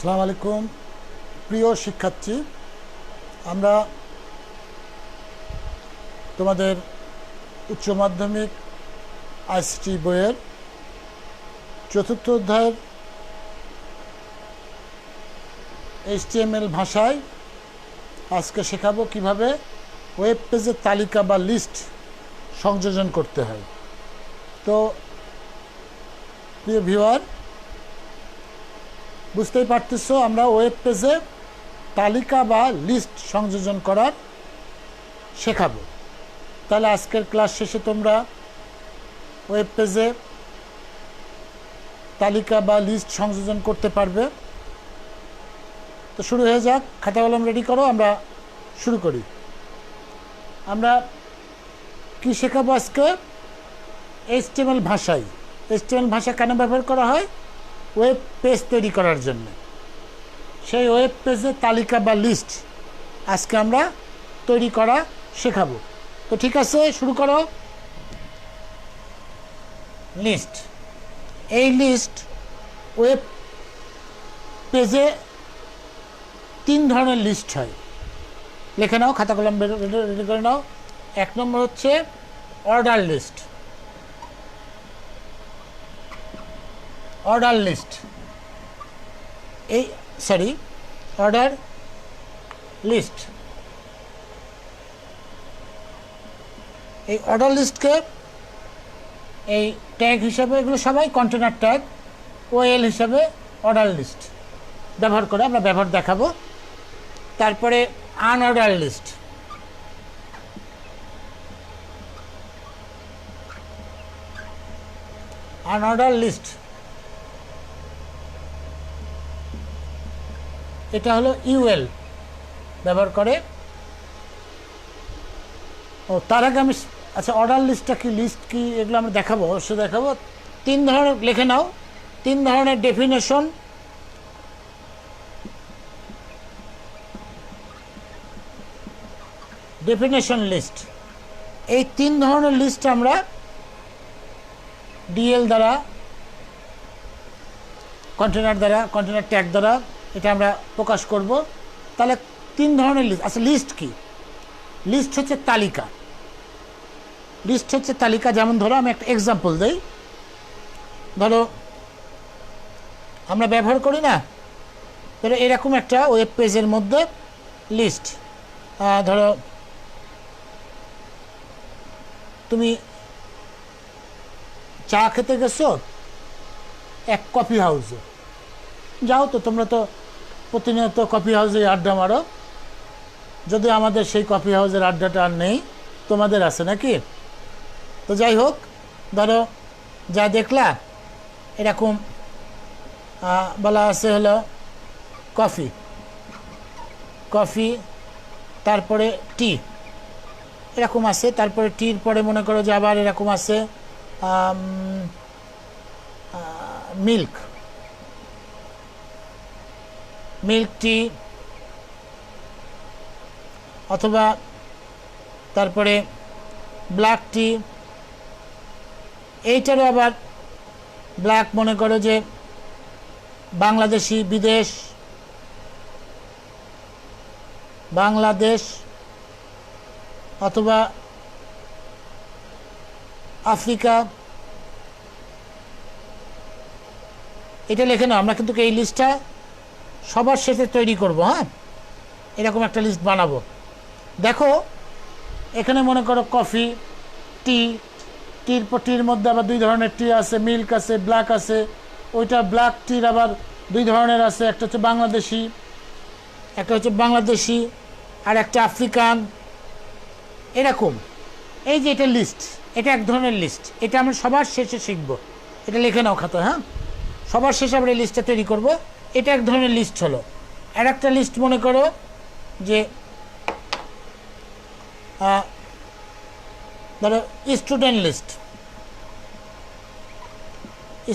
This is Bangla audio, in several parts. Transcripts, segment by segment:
আসসালামু আলাইকুম প্রিয় শিক্ষার্থী, আমরা তোমাদের উচ্চ মাধ্যমিক আইসিটি বইয়ের চতুর্থ অধ্যায়ের HTML ভাষায় আজকে শেখাবো কিভাবে ওয়েব পেজের তালিকা বা লিস্ট সংযোজন করতে হয়। তো প্রিয় ভিউয়ার, বুঝতেই পারতেছো আমরা ওয়েব পেজে তালিকা বা লিস্ট সংযোজন করার শেখাবো। তাহলে আজকের ক্লাস শেষে তোমরা ওয়েব পেজে তালিকা বা লিস্ট সংযোজন করতে পারবে। তো শুরু হয়ে যাক, খাতা কলম রেডি করো, আমরা শুরু করি। আমরা কি শেখাবো আজকে? HTML ভাষায়। HTML ভাষা কেন ব্যবহার করা হয়? ওয়েব পেজ তৈরি করার জন্য। সেই ওয়েব পেজের তালিকা বা লিস্ট আজকে আমরা তৈরি করা শেখাবো। তো ঠিক আছে, শুরু করো। লিস্ট, এই লিস্ট ওয়েব পেজে তিন ধরনের লিস্ট হয়। লিখে নাও, খাতা কলম রেডি করে নাও। এক নম্বর হচ্ছে order list. Order list order list. এই অর্ডার লিস্টকে এই ট্যাগ হিসাবে, এগুলো সবাই কন্টেনার ট্যাগ, OL হিসাবে অর্ডার লিস্ট ব্যবহার করে আমরা ব্যবহার দেখাবো। তারপরে আনঅর্ডার লিস্ট। আনঅর্ডার লিস্ট এটা হলো UL ব্যবহার করে। ও তার আগে আমি অর্ডার লিস্টটা কি, লিস্ট কি, এগুলো আমরা দেখাবো, অবশ্যই দেখাবো। তিন ধরনের লিখে নাও, তিন ধরনের ডেফিনেশন। ডেফিনেশন লিস্ট, এই তিন ধরনের লিস্ট আমরা DL দ্বারা, কন্টেনার দ্বারা, কন্টেনার ট্যাগ দ্বারা এটা আমরা প্রকাশ করব। তাহলে তিন ধরনের লিস্ট। আচ্ছা, লিস্ট কি? লিস্ট হচ্ছে তালিকা। লিস্ট হচ্ছে তালিকা। যেমন ধরো, আমি একটা এক্সাম্পল দেই। ধরো আমরা ব্যবহার করি না, ধরো এরকম একটা ওয়েব পেজের মধ্যে লিস্ট। ধরো তুমি চা খেতে গেছো এক কফি হাউসে, যাও তো, তোমরা তো প্রতিনিয়ত কফি হাউসে আড্ডা মারো, যদি আমাদের সেই কফি হাউসের আড্ডাটা আর নেই, তোমাদের আছে নাকি? তো যাই হোক, ধরো যা দেখলা এরকম বলা আছে হলো কফি, কফি, তারপরে টি, এরকম আছে। তারপরে টির পরে মনে করো যে আবার এরকম আছে মিল্ক, মিল্ক টি, অথবা তারপরে ব্ল্যাক টি। এইটারও আবার ব্ল্যাক মনে করো যে বাংলাদেশি, বিদেশ, বাংলাদেশ, অথবা আফ্রিকা। এটা লিখে নাও। আমরা কিন্তু এই লিস্টটা সবার শেষে তৈরি করব। হ্যাঁ, এরকম একটা লিস্ট বানাবো। দেখো এখানে মনে করো কফি, টি, টির মধ্যে আবার দুই ধরনের টি আছে, মিল্ক আছে, ব্ল্যাক আছে। ওইটা ব্ল্যাক টির আবার দুই ধরনের আছে, একটা হচ্ছে বাংলাদেশি, আর একটা আফ্রিকান। এরকম এই যে এটা লিস্ট, এটা এক ধরনের লিস্ট। এটা আমরা সবার শেষে শিখব। এটা লিখে নাও খাতা। হ্যাঁ, সবার শেষে আমরা এই লিস্টটা তৈরি করব। এটা এক ধরনের লিস্ট হলো। আর একটা লিস্ট মনে করো যে ধরো স্টুডেন্ট লিস্ট।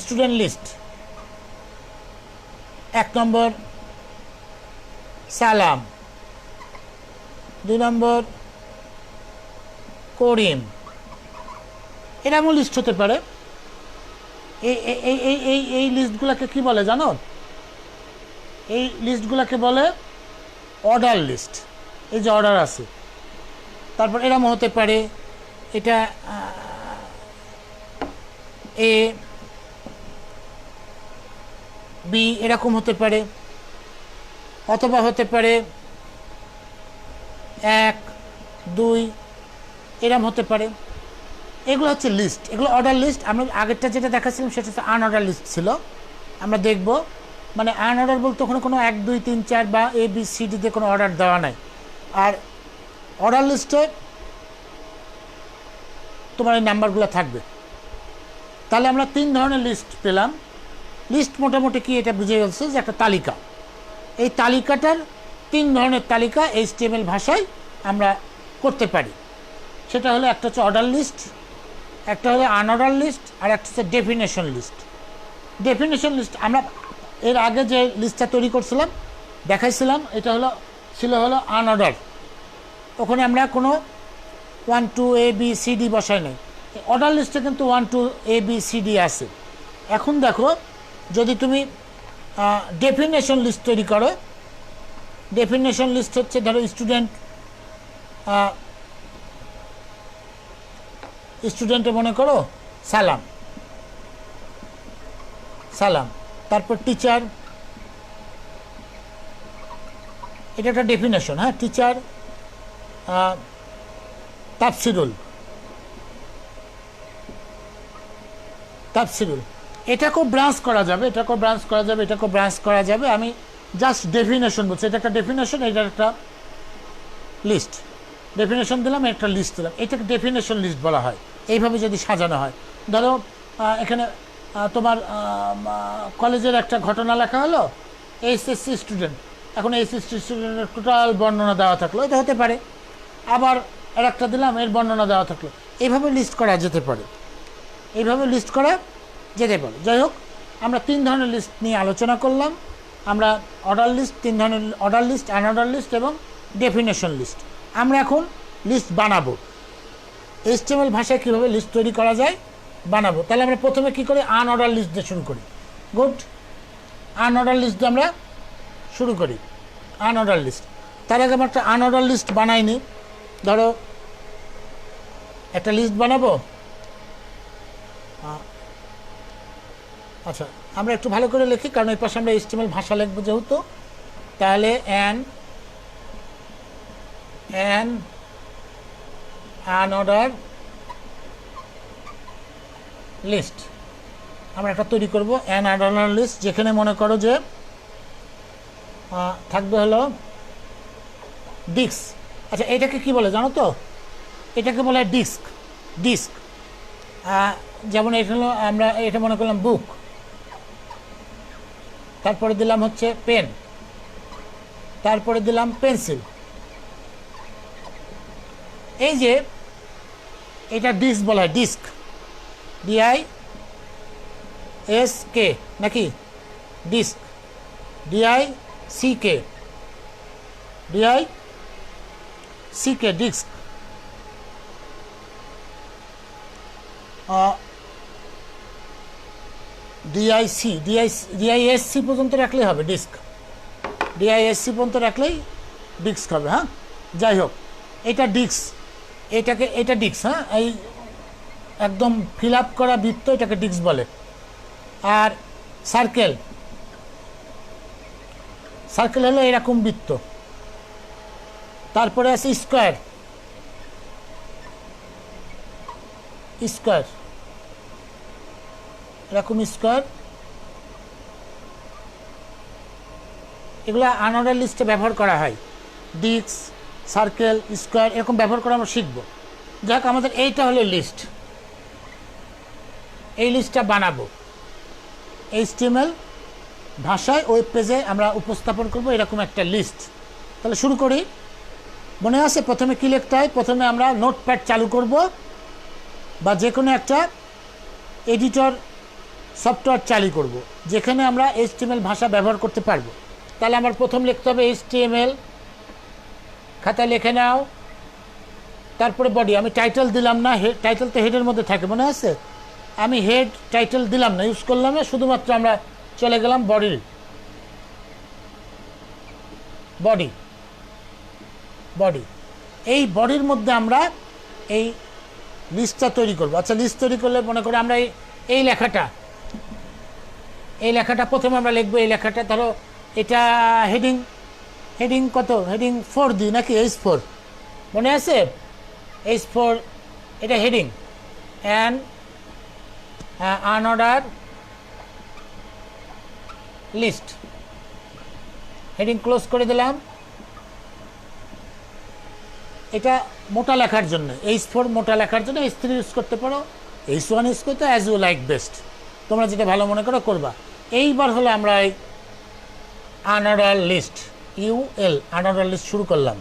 স্টুডেন্ট লিস্ট, এক নম্বর সালাম, দুই নম্বর করিম। এরকম লিস্ট হতে পারে। এই লিস্টগুলোকে কি বলে জানো? এই লিস্টগুলোকে বলে অর্ডার লিস্ট। এই যে অর্ডার আছে, তারপর এরম হতে পারে, এটা এ বি এরকম হতে পারে, অথবা হতে পারে 1 2 এরম হতে পারে। এগুলো হচ্ছে লিস্ট, এগুলো অর্ডার লিস্ট। আমরা আগেরটা যেটা দেখাচ্ছিলাম সেটা হচ্ছে আনঅর্ডার লিস্ট ছিল। আমরা দেখব মানে আনঅর্ডার বলতে ওখানে কোনো 1 2 3 4 বা এ বি সি ডিতে কোনো অর্ডার দেওয়া নাই। আর অর্ডার লিস্টে তোমার এই নাম্বারগুলো থাকবে। তাহলে আমরা 3 ধরনের লিস্ট পেলাম। লিস্ট মোটামুটি কি এটা বুঝে গেছে যে একটা তালিকা। এই তালিকাটার 3 ধরনের তালিকা HTML ভাষায় আমরা করতে পারি। সেটা হলো একটা হচ্ছে অর্ডার লিস্ট, একটা হলো আনঅর্ডার লিস্ট, আর একটা হচ্ছে ডেফিনেশন লিস্ট। ডেফিনেশন লিস্ট আমরা এর আগে যে লিস্টটা তৈরি করছিলাম দেখাইছিলাম, এটা ছিল আনঅর্ডার। ওখানে আমরা কোনো 1 2 A B C D বসাই নাই। অর্ডার লিস্টে কিন্তু 1 2 A B C D আছে। এখন দেখো, যদি তুমি ডেফিনেশন লিস্ট তৈরি করো, ডেফিনেশন লিস্ট হচ্ছে ধরো স্টুডেন্টে মনে করো সালাম, তারপর টিচার, এটা একটা ডেফিনেশন। হ্যাঁ, টিচার তাফসিরুল, এটাকেও ব্রাঞ্চ করা যাবে, এটাকেও ব্রাঞ্চ করা যাবে। আমি জাস্ট ডেফিনেশন বলছি, এটা একটা ডেফিনেশন, এটা একটা লিস্ট। ডেফিনেশন দিলাম, একটা লিস্ট দিলাম, এটাকে ডেফিনেশন লিস্ট বলা হয়। এইভাবে যদি সাজানো হয়, ধরো এখানে তোমার কলেজের একটা ঘটনা লেখা হলো, SSC স্টুডেন্ট, এখন SSC স্টুডেন্টের টোটাল বর্ণনা দেওয়া থাকলো, এটা হতে পারে। আবার আর একটা দিলাম, এর বর্ণনা দেওয়া থাকলো। এইভাবে লিস্ট করা যেতে পারে, যাই হোক, আমরা 3 ধরনের লিস্ট নিয়ে আলোচনা করলাম। আমরা অর্ডার লিস্ট, 3 ধরনের অর্ডার লিস্ট, আনঅর্ডার লিস্ট এবং ডেফিনেশন লিস্ট। আমরা এখন লিস্ট বানাবো, HTML ভাষায় কীভাবে লিস্ট তৈরি করা যায় বানাবো। তাহলে আমরা প্রথমে কী করি, আনঅর্ডার লিস্ট দিয়ে শুরু করি। গুড, আনঅর্ডার লিস্ট দিয়ে আমরা শুরু করি। আনঅর্ডার লিস্ট, তার আগে আমরা একটা আনঅর্ডার লিস্ট বানাইনি। ধরো একটা লিস্ট বানাবো, আচ্ছা আমরা একটু ভালো করে লিখি, কারণ এই পাশে আমরা HTML ভাষা লিখবো যেহেতু। তাহলে an আনঅর্ডার লিস্ট আমরা একটা তৈরি করব, an আনঅর্ডার লিস্ট, যেখানে মনে করো যে থাকবে হলো ডিস্ক। আচ্ছা, এটাকে কি বলে জানো তো? এটাকে বলে ডিস্ক। যেমন এটা হলো, আমরা এটা মনে করলাম বুক, তারপরে দিলাম হচ্ছে পেন, তারপরে দিলাম পেন্সিল। এই যে এটা ডিস্ক বলা হয়, ডিস্ক, DISK নাকি, ডিস্ক, DICK, ডিস্ক। DISC পর্যন্ত রাখলেই হবে ডিস্ক, DISC পর্যন্ত রাখলেই ডিস্ক হবে। হ্যাঁ, যাই হোক, এটা ডিস্ক, এটা ডিস্ক। হ্যাঁ, এই একদম ফিল আপ করা বৃত্ত, এটাকে ডিস্ক বলে। আর সার্কেল হলো এরকম বৃত্ত। তারপরে আছে স্কোয়ার, এরকম স্কোয়ার। এগুলো আনঅর্ডার লিস্টে ব্যবহার করা হয়, ডিস্ক, সার্কেল, স্কোয়ার, এরকম ব্যবহার করে আমরা শিখব। যাক, আমাদের এইটা হলো লিস্ট। এই লিস্টটা বানাবো HTML ভাষায়, ওয়েব পেজে আমরা উপস্থাপন করব এরকম একটা লিস্ট। তাহলে শুরু করি। মনে আছে প্রথমে কী লিখতে হয়? প্রথমে আমরা নোটপ্যাড চালু করব, বা যে কোনো একটা এডিটর সফটওয়্যার চালু করব, যেখানে আমরা HTML ভাষা ব্যবহার করতে পারবো। তাহলে আমার প্রথম লিখতে হবে HTML, খাতায় লিখে নাও। তারপরে বডি, আমি টাইটেল দিলাম না, টাইটেল তো হেডের মধ্যে থাকে, মনে আছে? আমি হেড টাইটেল দিলাম না, ইউজ করলাম না, শুধুমাত্র আমরা চলে গেলাম বডির। বডি বডি এই বডির মধ্যে আমরা এই লিস্টটা তৈরি করব। আচ্ছা, লিস্ট তৈরি করলে মনে করি আমরা এই লেখাটা প্রথমে আমরা লিখবো। এই লেখাটা ধরো এটা হেডিং কত, হেডিং 4 দিই নাকি H4 মনে আছে? H4 এটা heading and unorder list, heading close করে দিলাম। এটা মোটা লেখার জন্য, H4 মোটা লেখার জন্য H3 ইউজ করতে পারো, H1 ইউজ করতে, অ্যাজ ইউ লাইক বেস্ট, তোমরা যেটা ভালো মনে করো করবা। এইবার হলো আমরা এই আনঅর্ডার লিস্ট আনঅর্ডার লিস্ট শুরু করলাম।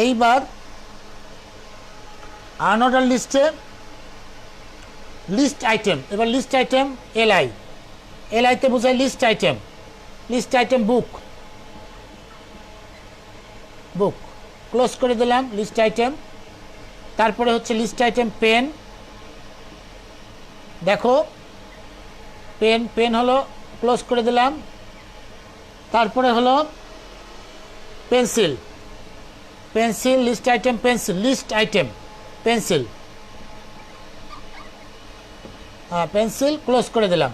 এইবার আনঅর্ডার লিস্টে লিস্ট আইটেম, এবার লিস্ট আইটেম এলআইতে বোঝায় লিস্ট আইটেম বুক ক্লোজ করে দিলাম লিস্ট আইটেম। তারপরে হচ্ছে লিস্ট আইটেম পেন, দেখো পেন হলো ক্লোজ করে দিলাম। তারপরে হলো pencil list item pencil close করে দিলাম।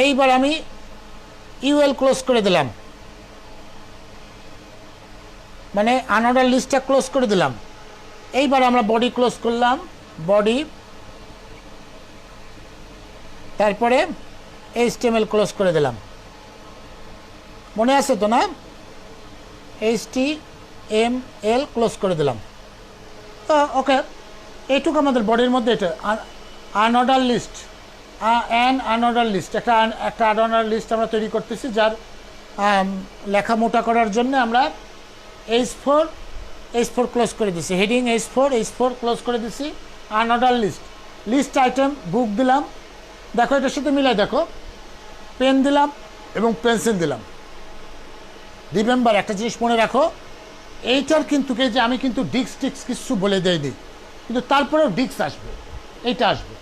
এইবার আমি ইউএল ক্লোজ করে দিলাম, মানে আনঅর্ডার লিস্টটা ক্লোজ করে দিলাম। এইবার আমরা বডি ক্লোজ করলাম, বডি, তারপরে HTML ক্লোজ করে দিলাম। মনে আছে তো না? HTML ক্লোজ করে দিলাম। তো ওকে, এইটুকু আমাদের বডির মধ্যে। এটা আনঅর্ডার লিস্ট আনঅর্ডার লিস্ট একটা আনঅর্ডার লিস্ট আমরা তৈরি করতেছি, যার লেখা মোটা করার জন্য আমরা H4 ক্লোজ করে দিছি, হেডিং H4 ক্লোজ করে দিছি। আনঅর্ডার লিস্ট আইটেম বুক দিলাম। দেখো এটার সাথে মিলাই দেখো, পেন দিলাম এবং পেন্সিল দিলাম। রিমেম্বার, একটা জিনিস মনে রাখো, এইটার কিন্তু যে আমি কিন্তু ডিস্ক কিছু বলে দেয়নি, কিন্তু তারপরেও ডিস্ক আসবে, এইটা আসবে,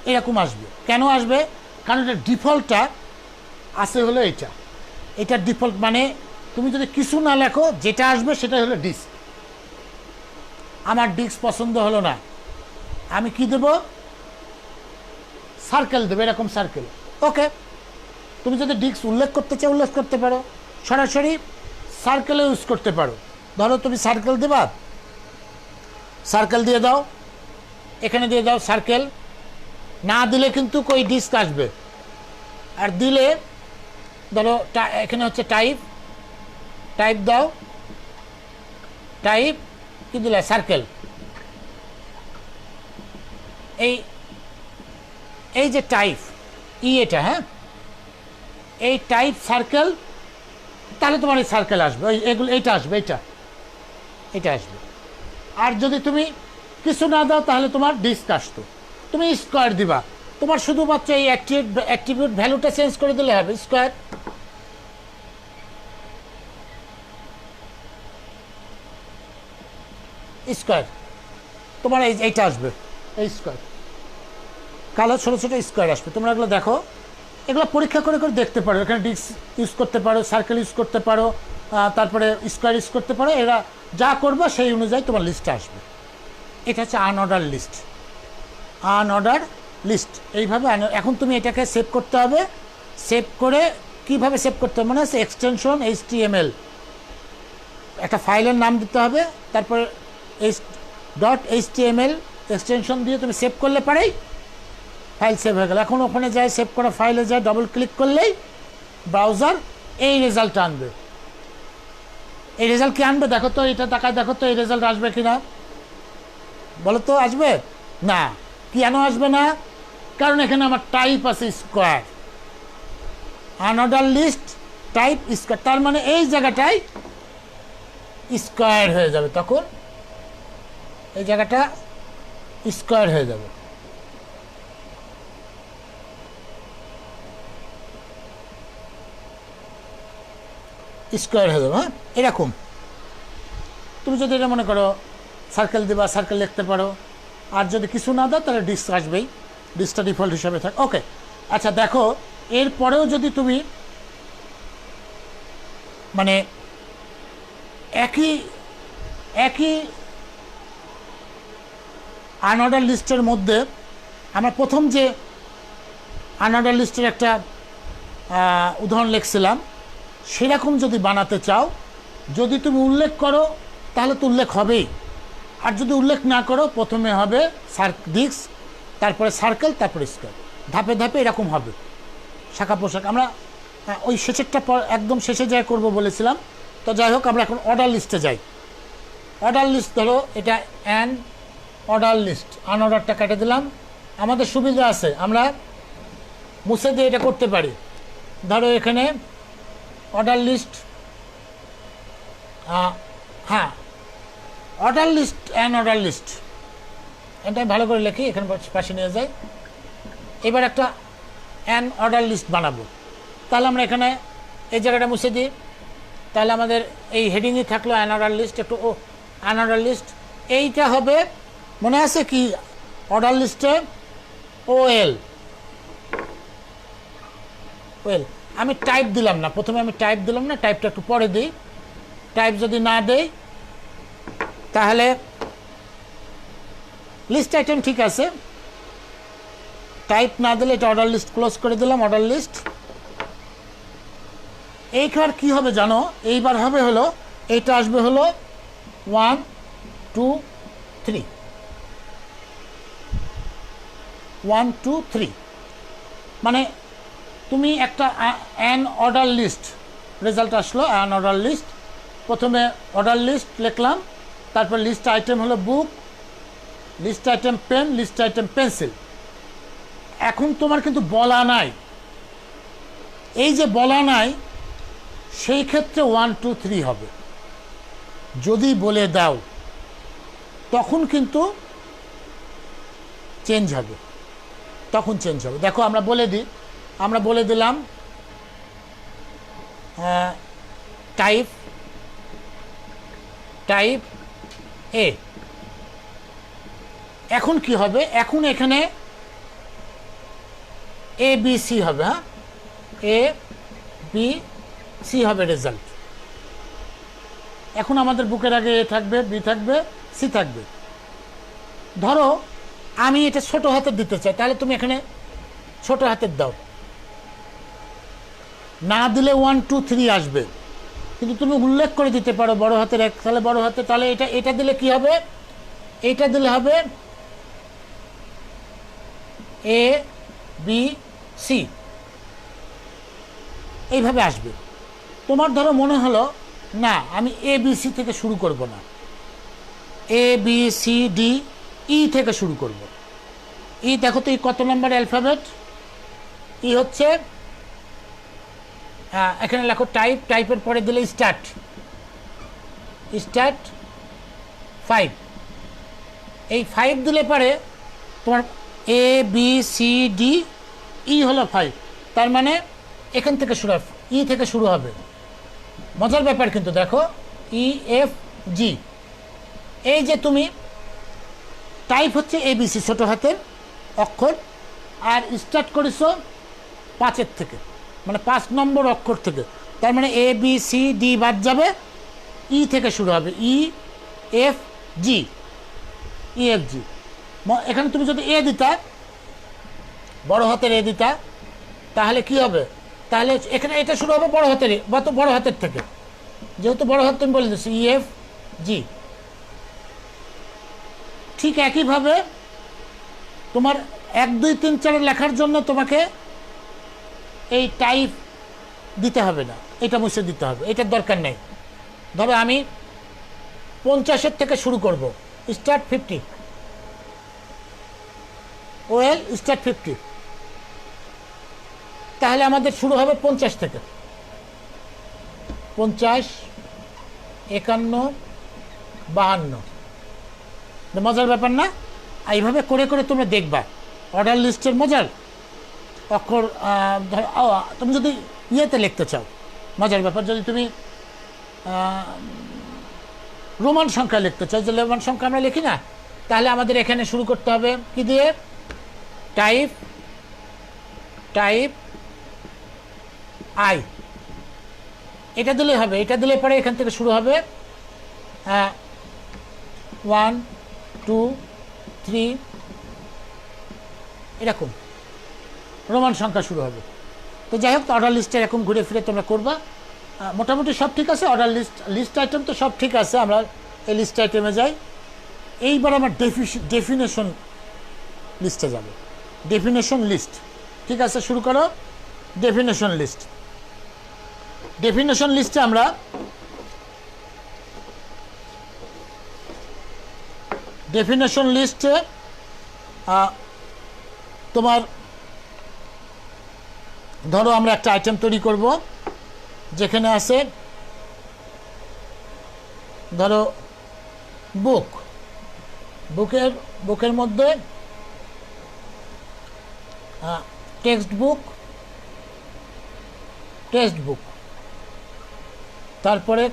এরকম আসবে। কেন আসবে? কারণ এটা ডিফল্টটা আছে হলো এটার ডিফল্ট, মানে তুমি যদি কিছু না লেখো যেটা আসবে সেটা হলো ডিস্ক। আমার ডিস্ক পছন্দ হলো না, আমি কি দেব? সার্কেল দেবে, এরকম সার্কেল। ওকে, তুমি যদি ডিস্ক উল্লেখ করতে চাও উল্লেখ করতে পারো, সরাসরি সার্কেলে ইউজ করতে পারো। ধরো তুমি সার্কেল দেবা, সার্কেল দিয়ে দাও, এখানে দিয়ে দাও সার্কেল। না দিলে কিন্তু ওই ডিস্ক আসবে, আর দিলে ধরো এখানে হচ্ছে টাইপ দাও, টাইপ কি দিলে? সার্কেল। এই যে টাইপ এটা, হ্যাঁ, এই টাইপ সার্কেল, তাহলে তোমার এই সার্কেল আসবে, এইটা আসবে, এটা আসবে। আর যদি তুমি কিছু না দাও তাহলে তোমার ডিস্ক আসতো। তুমি স্কোয়ার দিবা, তোমার শুধুমাত্র এই অ্যাট্রিবিউট ভ্যালুটা চেঞ্জ করে দিলে হবে, স্কোয়ার তোমার এইটা আসবে, এই স্কোয়ার, কালো ছোটো ছোটো স্কোয়ার আসবে। তোমরা এগুলো দেখো, এগুলো পরীক্ষা করে দেখতে পারো। এখানে ডিস্ক ইউজ করতে পারো, সার্কেল ইউজ করতে পারো, তারপরে স্কোয়ার ইউজ করতে পারো। এরা যা করবে সেই অনুযায়ী তোমার লিস্টে আসবে। এটা হচ্ছে আনঅর্ডার লিস্ট। এইভাবে এখন তুমি এটাকে সেভ করতে হবে। সেভ করে কিভাবে সেভ করতে হবে? মানে হচ্ছে এক্সটেনশন HTML, একটা ফাইলের নাম দিতে হবে, তারপরে .html এক্সটেনশন দিয়ে তুমি সেভ করলে পারেই ফাইল সেভ হয়ে গেল। এখন ওখানে যায়, সেভ করা ফাইলে যায়, ডবল ক্লিক করলেই ব্রাউজার এই রেজাল্ট আনবে। এই রেজাল্ট কি আনবে? দেখো তো, এটা তাকায় দেখো তো, এই রেজাল্ট আসবে কি না বলো তো? আসবে না। কেন আসবে না? কারণ এখানে আমার টাইপ আছে square, unorder list type square, তার মানে এই জায়গাটায় স্কোয়ার হয়ে যাবে, তখন এই জায়গাটা স্কোয়ার হয়ে যাবে। স্কোয়ার হয়ে যাবে, হ্যাঁ, এরকম। তুমি যদি এটা মনে করো সার্কেল দেবা, সার্কেল লিখতে পারো। আর যদি কিছু না দাও তাহলে ডিস্ক আসবেই, ডিস্কটা ডিফল্ট হিসাবে থাকে। ওকে, আচ্ছা দেখো, এরপরেও যদি তুমি মানে একই একই আনঅর্ডার লিস্টের মধ্যে আমরা প্রথম যে আনঅর্ডার লিস্টের একটা উদাহরণ লিখছিলাম, সেরকম যদি বানাতে চাও, যদি তুমি উল্লেখ করো তাহলে তো উল্লেখ হবেই, আর যদি উল্লেখ না করো প্রথমে হবে ডিস্ক, তারপরে সার্কেল, তারপরে স্কোয়ার, ধাপে ধাপে এরকম হবে শাখা পোশাক। আমরা ওই শেষেরটা একদম শেষে যাই করব বলেছিলাম। তো যাই হোক, আমরা এখন অর্ডার লিস্টে যাই। অর্ডার লিস্ট ধরো এটা অ্যান অর্ডার লিস্ট, আনঅর্ডারটা কেটে দিলাম। আমাদের সুবিধা আছে, আমরা মুছে দিয়ে এটা করতে পারি। ধরো এখানে অর্ডার লিস্ট, হ্যাঁ order list an order list, এটা ভালো করে লিখি, এখানে পাশে নিয়ে যাই। এবার একটা অ্যান অর্ডার লিস্ট বানাবো। তাহলে আমরা এখানে এই জায়গাটা মুছে দিই, তাহলে আমাদের এই হেডিংই থাকলো অ্যান অর্ডার লিস্ট। একটু অ্যান অর্ডার লিস্ট এইটা হবে, মনে আছে কি অর্ডার লিস্টে ওএল, ওয়েল আমি টাইপ দিলাম না, প্রথমে আমি টাইপ দিলাম না, টাইপটা একটু পরে দিই। টাইপ যদি না দেই তাহলে লিস্ট আইটেম ঠিক আছে, টাইপ না দিলে এটা অর্ডার লিস্ট ক্লোজ করে দিলাম। অর্ডার লিস্ট এইবার কি হবে জানো, এইবার হবে হলো এইটা আসবে হলো 1 2 3, 1 2 3, মানে তুমি একটা অ্যান অর্ডার লিস্ট রেজাল্ট আসলো। অ্যান অর্ডার লিস্ট, প্রথমে অর্ডার লিস্ট লিখলাম, তারপর লিস্ট আইটেম হলো book, list item pen, list item pencil. এখন তোমার কিন্তু বলা নাই, এই যে বলা নাই সেই ক্ষেত্রে 1 2 3 হবে। যদি বলে দাও তখন কিন্তু চেঞ্জ হবে, তখন চেঞ্জ হবে। দেখো আমরা বলে দিই, আমরা বলে দিলাম টাইপ টাইপ এ। এখন কি হবে, এখন এখানে এ বি সি হবে, হ্যাঁ এ বি সি হবে রেজাল্ট। এখন আমাদের বুকের আগে এ থাকবে, বি থাকবে, সি থাকবে। ধরো আমি এটা ছোট হাতের দিতে চাই, তাহলে তুমি এখানে ছোট হাতের দাও, না দিলে 1 2 3 আসবে, কিন্তু তুমি উল্লেখ করে দিতে পারো বড় হাতের এক, তাহলে বড় হাতে, তাহলে এটা এটা দিলে কি হবে, এইটা দিলে হবে এ বি সি, এইভাবে আসবে। তোমার ধরো মনে হলো না আমি এ বি সি থেকে শুরু করব না, A B C D E থেকে শুরু করব। ই দেখো তো ই কত নম্বর অ্যালফাবেট, ই হচ্ছে এখানে লেখো টাইপ, টাইপের পরে দিলে স্টার্ট, স্টার্ট 5, এই 5 দিলে পরে তোমার A B C D E হলো 5, তার মানে এখান থেকে শুরু হবে, ই থেকে শুরু হবে। মজার ব্যাপার কিন্তু দেখো, ই এফ জি, এই যে তুমি টাইপ হচ্ছে এবিসি ছোট হাতের অক্ষর, আর স্টার্ট করেছো 5-এর থেকে, মানে 5 নম্বর অক্ষর থেকে, তার মানে এ বি সি ডি বাদ যাবে, ই থেকে শুরু হবে, E F G, E F G. এখানে তুমি যদি এ দিতা, বড় হাতের এ দিতা, তাহলে কি হবে, তাহলে এখানে এটা শুরু হবে বড় হাতের, বড় হাতের থেকে, যেহেতু বড় হাত তুমি বলে দিচ্ছি ই এফ জি। ঠিক একইভাবে তোমার 1 2 3 4 লেখার জন্য তোমাকে এই টাইপ দিতে হবে না, এটা মুছে দিতে হবে, এটার দরকার নেই। ধরো আমি 50-এর থেকে শুরু করব, স্টার্ট 50, ওয়েল স্টার্ট 50, তাহলে আমাদের শুরু হবে 50 থেকে, 50 51 52। মজার ব্যাপার না? এইভাবে করে করে তোমরা দেখবা অর্ডার লিস্টের মজার অক্ষর। তুমি যদি ইয়েতে লিখতে চাও, মজার ব্যাপার, যদি তুমি রোমান সংখ্যা লিখতে চাও, যে রোমান সংখ্যা আমরা লিখি না, তাহলে আমাদের এখানে শুরু করতে হবে কি দিয়ে, টাইপ টাইপ আই, এটা দিলেই হবে, এটা দিলে পরে এখান থেকে শুরু হবে 1 2 3 এরকম রোমান সংখ্যা শুরু হবে। তো যাই হোক, অর্ডার লিস্টে এরকম ঘুরে ফিরে তোমরা করবা। মোটামুটি সব ঠিক আছে, অর্ডার লিস্ট আইটেম তো সব ঠিক আছে। আমরা এই লিস্ট আইটেমে যাই। এইবার আমার ডেফিনেশন লিস্টে যাবে। ডেফিনেশন লিস্ট, ঠিক আছে, শুরু করো। ডেফিনেশন লিস্ট, ডেফিনেশন লিস্টে আমরা ডেফিনেশন লিস্টে তোমার ধরো আমরা একটা আইটেম তৈরি করব যেখানে আছে ধরো বুক, বুকের মধ্যে টেক্সট বুক, তারপরে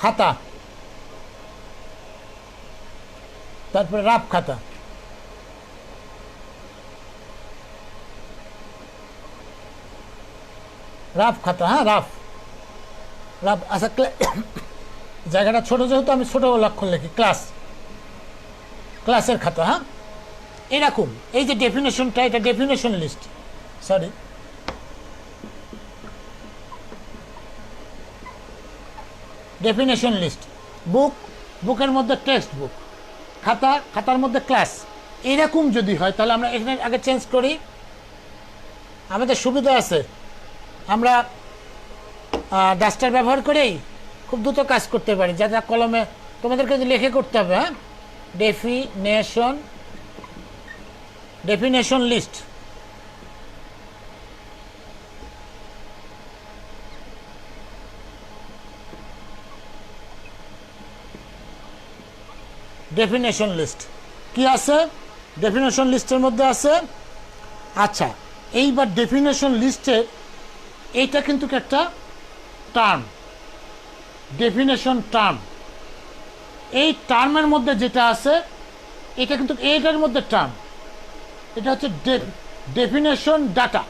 খাতা, তারপরে রাফ খাতা, হ্যাঁ রাফ। আচ্ছা, জায়গাটা ছোট যেহেতু আমি ছোট লক্ষণ লিখি, ক্লাসের খাতা। হ্যাঁ, এরকম এই যে ডেফিনেশনটা, এটা definition list, sorry definition list. বুকের মধ্যে টেক্সট বুক, খাতার মধ্যে ক্লাস। এরকম যদি হয় তাহলে আমরা এখানে আগে চেঞ্জ করি। আমাদের সুবিধা আছে, আমরা ডাস্টার ব্যবহার করেই খুব দ্রুত কাজ করতে পারি, যাতে কলমে তোমাদেরকে লিখে করতে হবে। হ্যাঁ, ডেফিনেশন লিস্ট, ডেফিনেশন লিস্ট কি আছে? ডেফিনেশন লিস্টের মধ্যে আছে। আচ্ছা, এইবার ডেফিনেশন লিস্টের এইটা কিন্তু একটা টার্ম, ডেফিনেশন টার্ম। এই টার্মের মধ্যে যেটা আছে এটা কিন্তু এইটার মধ্যে টার্ম, এটা হচ্ছে ডেফিনেশন ডাটা।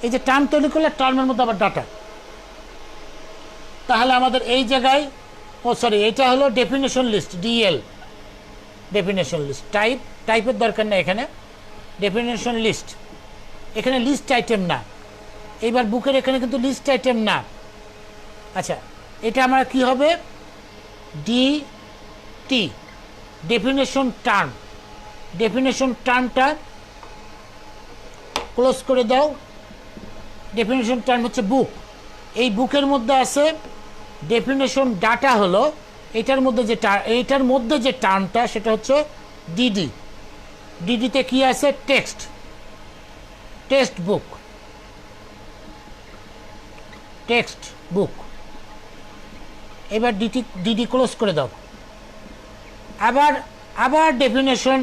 এই যে টার্ম তৈরি করলে টার্মের মধ্যে আবার ডাটা, তাহলে আমাদের এই জায়গায় এটা হলো definition list, DL definition list. টাইপের দরকার নেই এখানে, ডেফিনেশন লিস্ট। এখানে লিস্ট আইটেম না, এইবার বুকের এখানে কিন্তু লিস্ট আইটেম না। আচ্ছা, এটা আমার কি হবে? DT, definition term. ডেফিনেশন টার্মটা ক্লোজ করে দাও। ডেফিনেশন টার্ম হচ্ছে বুক। এই বুকের মধ্যে আছে ডেফিনেশন ডাটা, হলো এইটার মধ্যে যে টার্মটা সেটা হচ্ছে ডিডি। ডিডিতে কি আছে? Text book. এবার ডিডি ক্লোজ করে দাও। আবার ডেফিনেশন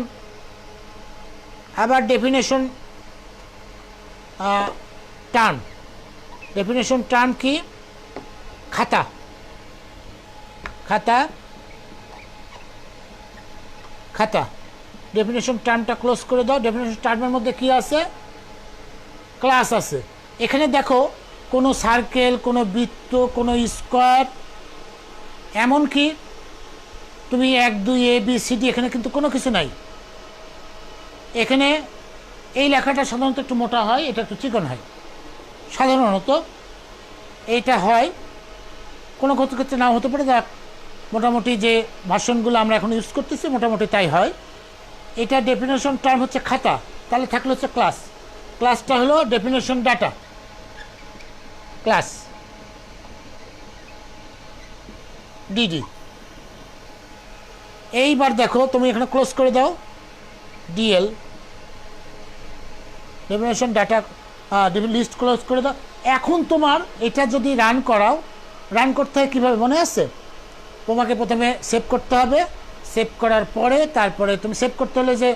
টার্ম। ডেফিনেশন টার্ম কি? খাতা। ডেফিনেশন টার্মটা ক্লোজ করে দাও। ডেফিনেশন টার্মের মধ্যে কি আছে? ক্লাস আছে। এখানে দেখো কোনো সার্কেল, কোনো বৃত্ত, কোনো স্কোয়ার, এমনকি তুমি 1 2 ABCD এখানে কিন্তু কোনো কিছু নাই। এখানে এই লেখাটা সাধারণত একটু মোটা হয়, এটা একটু চিকন হয়। সাধারণত এইটা হয়, কোনো ক্ষেত্রে নাও হতে পারে। দেখ, মোটামুটি যে ভার্সনগুলো আমরা এখন ইউজ করতেছি মোটামুটি তাই হয়। এটা ডেফিনেশন টার্ম হচ্ছে খাতা, তাহলে থাকলে হচ্ছে ক্লাসটা হলো ডেফিনেশন ডাটা, ক্লাস ডিডি। এইবার দেখো তুমি এখানে ক্লোজ করে দাও, DL definition data list close করে দাও। এখন তোমার এটা যদি রান করতে হয় কীভাবে মনে আছে? তোমাকে প্রথমে সেভ করতে হবে। সেভ করার পরে তারপরে তুমি সেভ করতে হলে যে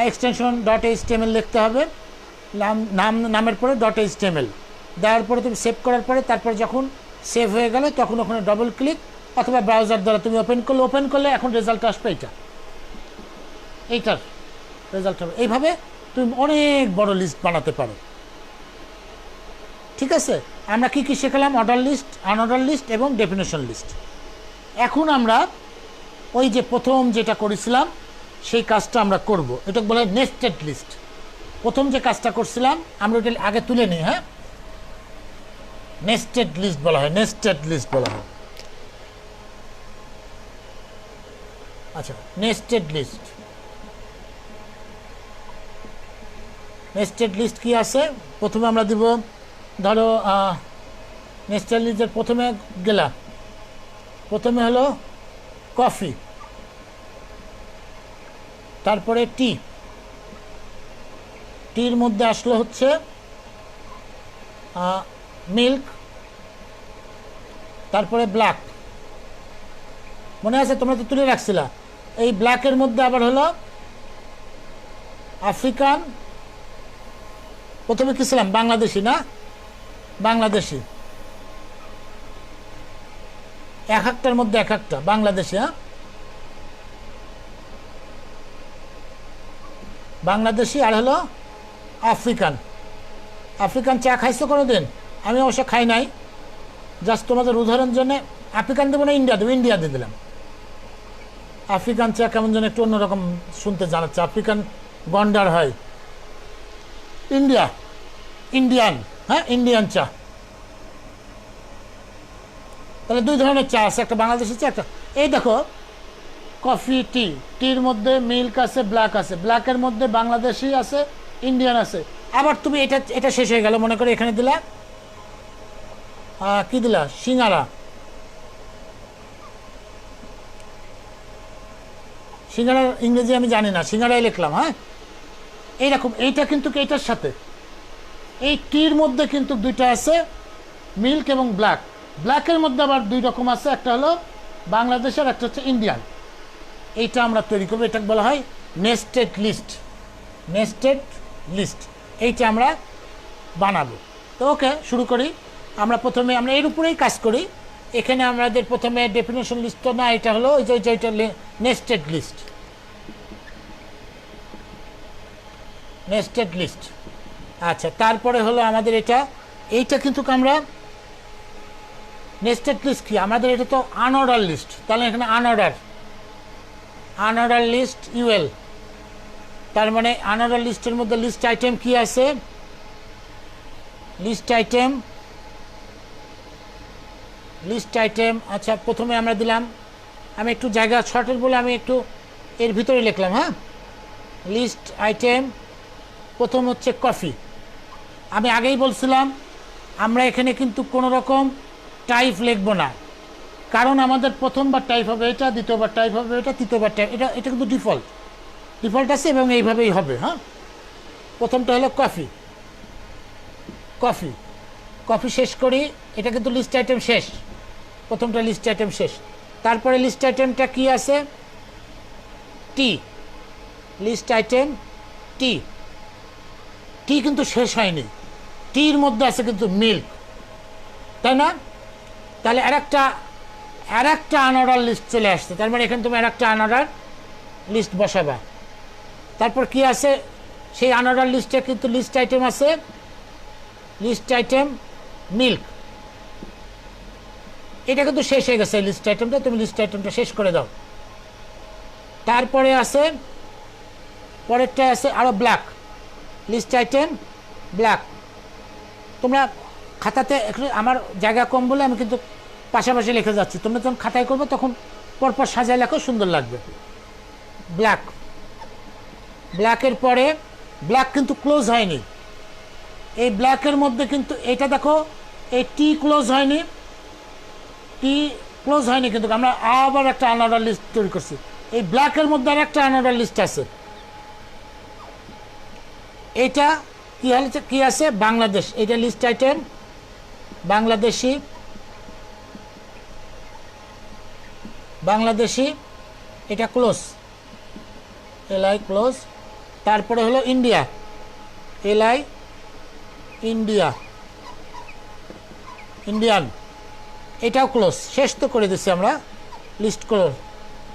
এক্সটেনশন .html লিখতে হবে, নামের পরে .html দেওয়ার পরে তুমি সেভ করার পরে তারপর যখন সেভ হয়ে গেল তখন ওখানে ডবল ক্লিক অথবা ব্রাউজার দ্বারা তুমি ওপেন করলে এখন রেজাল্ট আসবে এইটার রেজাল্ট হবে। এইভাবে তুমি অনেক বড় লিস্ট বানাতে পারো। ঠিক আছে, আমরা কি কি শেখালাম? অর্ডার লিস্ট, আনঅর্ডার লিস্ট এবং ডেফিনেশন লিস্ট। এখন আমরা ওই যে প্রথম যেটা করেছিলাম সেই কাজটা আমরা করব, এটা বলা হয় নেস্টেড লিস্ট। প্রথম যে কাজটা করছিলাম আমরা ওটা আগে তুলে নিই। হ্যাঁ, নেস্টেড লিস্ট বলা হয়, নেস্টেড লিস্ট বলা হয়। আচ্ছা, নেস্টেড লিস্ট, নেস্টেড লিস্ট কি আছে? প্রথমে আমরা দিব, ধরো নেস্টেড লিস্টের প্রথমে গেলা, প্রথমে হলো কফি, তারপরে টি, টির মধ্যে আসলো হচ্ছে মিল্ক, তারপরে ব্ল্যাক। মনে আছে? তোমরা তো তুলে রাখছিলা। এই ব্ল্যাকের মধ্যে আবার হলো আফ্রিকান, প্রথমে কি ছিলাম? বাংলাদেশি না, বাংলাদেশি, এক একটার মধ্যে এক একটা বাংলাদেশি। হ্যাঁ, বাংলাদেশি আর হলো আফ্রিকান। আফ্রিকান চা খাইছো কোনো দিন? আমি অবশ্য খাই নাই, জাস্ট তোমাদের উদাহরণ জন্য। আফ্রিকান দেবো না ইন্ডিয়া দেবো? ইন্ডিয়া দিয়ে দিলাম। আফ্রিকান চা কেমন যেন একটু অন্যরকম শুনতে জানাচ্ছে, আফ্রিকান গন্ডার হয়। ইন্ডিয়া, ইন্ডিয়ান, হ্যাঁ ইন্ডিয়ান চা। তাহলে দুই ধরনের চা আছে, একটা বাংলাদেশি চা, একটা এই দেখো কফি, টি, টির মধ্যে মিল্ক আছে, ব্ল্যাক আছে, ব্ল্যাকের মধ্যে বাংলাদেশি আছে, ইন্ডিয়ান আছে। আবার তুমি এটা এটা শেষ হয়ে গেল, মনে করে এখানে দিলা কি দিলা? সিঙ্গারা। সিঙ্গারার ইংরেজি আমি জানি না, সিঙ্গারাই লিখলাম। হ্যাঁ, এইরকম। এইটা কিন্তু এইটার সাথে, এই টির মধ্যে কিন্তু দুইটা আছে, মিল্ক এবং ব্ল্যাক। ব্ল্যাকের মধ্যে আবার দুই রকম আছে, একটা হলো বাংলাদেশের, একটা হচ্ছে ইন্ডিয়ান। এইটা আমরা তৈরি করবো, এটাকে বলা হয় নেস্টেড লিস্ট। নেস্টেড লিস্ট এইটা আমরা বানাবো। তো ওকে, শুরু করি। আমরা প্রথমে আমরা এর উপরেই কাজ করি। এখানে আমাদের প্রথমে ডেফিনেশন লিস্ট তো না, এটা হলো ওই যে এটা নেস্টেড লিস্ট, নেস্টেড লিস্ট। আচ্ছা, তারপরে হলো আমাদের এইটা কিন্তু আমরা নেস্টেড লিস্ট কি আমাদের, এটা তো আনঅর্ডার লিস্ট। তাহলে এখানে আনঅর্ডার, আনঅর্ডার লিস্ট ইউএল। তার মানে আনঅর্ডার লিস্টের মধ্যে লিস্ট আইটেম কি আছে? List item, list item. আচ্ছা, প্রথমে আমরা দিলাম, আমি একটু জায়গা শর্টের বলে আমি একটু এর ভিতরে লিখলাম। হ্যাঁ, লিস্ট আইটেম প্রথম হচ্ছে কফি। আমি আগেই বলছিলাম আমরা এখানে কিন্তু কোনো রকম টাইপ লিখব না, কারণ আমাদের প্রথমবার টাইপ হবে এটা, দ্বিতীয়বার টাইপ হবে এটা, তৃতীয়বার টাইপ, এটা কিন্তু ডিফল্ট আছে এবং এইভাবেই হবে। হ্যাঁ, প্রথমটা হলো কফি, কফি, কফি শেষ করি। এটা কিন্তু লিস্ট আইটেম শেষ, প্রথমটা লিস্ট আইটেম শেষ। তারপরে লিস্ট আইটেমটা কি আছে? টি, লিস্ট আইটেম টি, টি কিন্তু শেষ হয়নি, টির মধ্যে আছে কিন্তু মিল্ক, তাই না? তাহলে আরেকটা আনঅর্ডার লিস্ট চলে আসছে, তার মানে এখানে তুমি আরেকটা আনঅর্ডার লিস্ট বসাবা। তারপর কি আছে? সেই আনঅর্ডার লিস্টে কিন্তু লিস্ট আইটেম আছে, লিস্ট আইটেম মিল্ক। এটা কিন্তু শেষ হয়ে গেছে লিস্ট আইটেমটা, তুমি লিস্ট আইটেমটা শেষ করে দাও। তারপরে আছে, পরেরটা আছে আরও ব্ল্যাক, লিস্ট আইটেম ব্ল্যাক। তোমরা খাতাতে একটু, আমার জায়গা কম বলে আমি কিন্তু পাশাপাশি লিখে যাচ্ছি, তোমরা যখন খাতায় করবে তখন পরপর সাজায় লেখো, সুন্দর লাগবে। ব্ল্যাক, ব্ল্যাকের পরে ব্ল্যাক কিন্তু ক্লোজ হয়নি, এই ব্ল্যাকের মধ্যে কিন্তু এটা দেখো, এই টি ক্লোজ হয়নি, টি ক্লোজ হয়নি, কিন্তু আমরা আবার একটা আনঅর্ডার লিস্ট তৈরি করছি। এই ব্ল্যাকের মধ্যে আর একটা আনঅর্ডার লিস্ট আছে, এটা কি আছে? বাংলাদেশ, এটা লিস্ট আইটেম বাংলাদেশি, বাংলাদেশি, এটা ক্লোজ, এলআই ক্লোজ। তারপরে হলো ইন্ডিয়া, এলআই ইন্ডিয়া, ইন্ডিয়ান, এটাও ক্লোজ। শেষ তো করে দিচ্ছি আমরা, list close,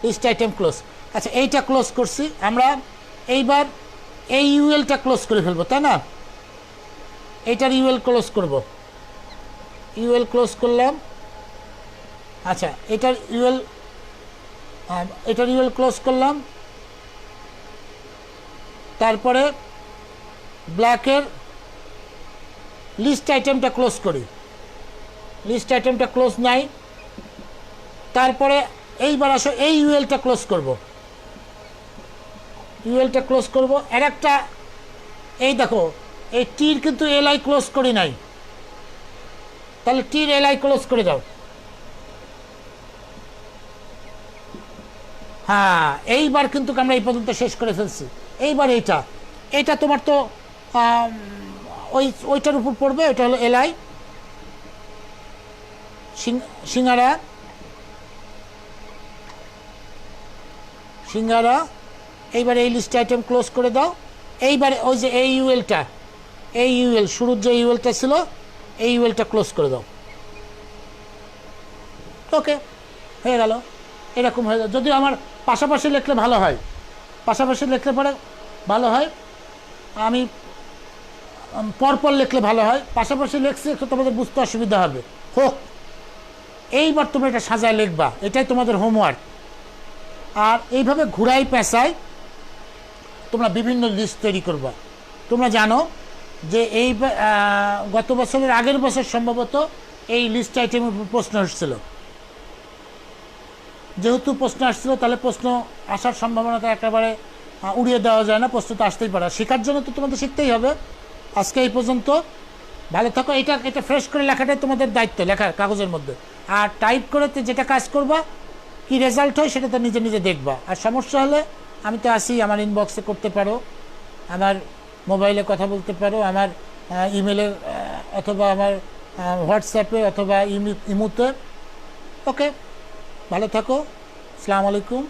list item close. আচ্ছা, এইটা ক্লোজ করছি আমরা। এইবার এই ইউএলটা ক্লোজ করে ফেলবো, তাই না? এইটার ইউএল ক্লোজ করব। ইউএল ক্লোজ করলাম। আচ্ছা, এটার ইউএল ক্লোজ করলাম। তারপরে ব্ল্যাকের লিস্ট আইটেমটা ক্লোজ করি, লিস্ট আইটেমটা ক্লোজ নাই। তারপরে এইবার আসো এই ইউএলটা ক্লোজ করব, ইউএলটা ক্লোজ করব। আর একটা এই দেখো, এই টির কিন্তু এলআই ক্লোজ করি নাই, তাহলে টির এলআই ক্লোজ করে দাও। হ্যাঁ, এইবার কিন্তু আমরা এই পর্যন্ত শেষ করে ফেলছি। এইবার এইটা তোমার তো ওইটার উপর পড়বে, ওইটা হলো এলআই সিঙ্গারা। এইবার এই লিস্ট আইটেম ক্লোজ করে দাও। এইবারে ওই যে এই ইউএল শুরুর যে ইউএলটা ছিল, এই ইউএলটা ক্লোজ করে দাও। ওকে, হয়ে গেল। এরকম হয়ে যায়। যদিও আমার পাশাপাশি লিখলে ভালো হয়, পাশাপাশি লিখলে পরে ভালো হয়, আমি পরপর লিখলে ভালো হয়। পাশাপাশি লিখছি একটু তোমাদের বুঝতে অসুবিধা হবে, হোক। এইবার তোমরা এটা সাজায় লিখবা, এটাই তোমাদের হোমওয়ার্ক। আর এইভাবে ঘুরাই পেঁচাই তোমরা বিভিন্ন লিস্ট তৈরি করবা। তোমরা জানো যে এই গত বছরের আগের বছর সম্ভবত এই লিস্ট আইটেমের প্রশ্ন এসেছিল। যেহেতু প্রশ্ন আসছিল, তাহলে প্রশ্ন আসার সম্ভাবনাটা একেবারে উড়িয়ে দেওয়া যায় না, প্রশ্ন তো আসতেই পারে। শেখার জন্য তো তোমাদের শিখতেই হবে। আজকে এই পর্যন্ত, ভালো থাকো। এটা ফ্রেশ করে লেখাটাই তোমাদের দায়িত্ব, লেখা কাগজের মধ্যে। আর টাইপ করে যেটা কাজ করবা, কি রেজাল্ট হয় সেটা তো নিজে নিজে দেখবা। আর সমস্যা হলে আমি তো আসি, আমার ইনবক্সে করতে পারো, আমার মোবাইলে কথা বলতে পারো, আমার ইমেলে অথবা আমার হোয়াটসঅ্যাপে অথবা ইমুতে। ওকে, ভালো থাকো। আসসালামু আলাইকুম।